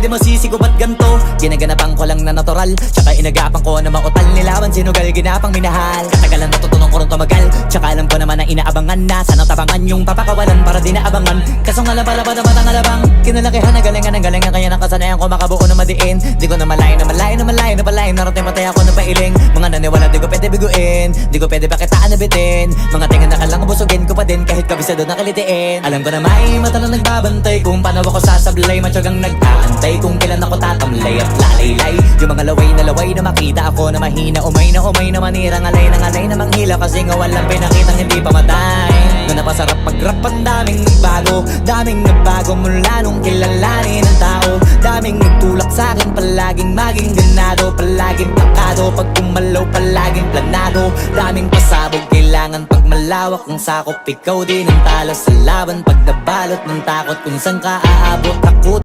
di masisi ko ba't ganto. Ginaganapan ko lang na natural, tsaka inagapan ko na mautal. Nilaban sinugal, ginapang minahal. Katagalan natutunan ko rin tumagal, tsaka alam ko naman na inaabangan na. Sanang tabangan yung papakawalan para di naabangan. Kaso nga labalabad naman ang alabang kinalakihan na galingan ng galingan. Kaya nakasanayan ko makabuo na madiin. Di ko na malayo na malayo na malayo na palayo. Narating matay ako na pailing. Mga naniwala di ko pwede biguin, di ko pwede pakitaan na bitin. Mga tingan na kalang busugin ko pa din kahit kabisado na kalitiin. Alam ko na may mata na nagbabantay kung paano ako sasablay. Matyagang nag-aantay kung kailan ako tatamlay at lalaylay. Yung mga laway na makita ako na mahina. Umay na manira, ngalay na manghila. Kasi nga walang pinakitang hindi pa matay. Na napasarap pag-rap ang daming nagbago mula nung kilalanin ng tao. Daming nagtulak sa'kin, palaging maging ganado. Palaging plakado, pag kumalaw palaging planado. Daming pasabog, kailangan pag malawak ang sakop. Ikaw din ang talo sa laban pag nabalot ng takot. Kung saan ka aabot ako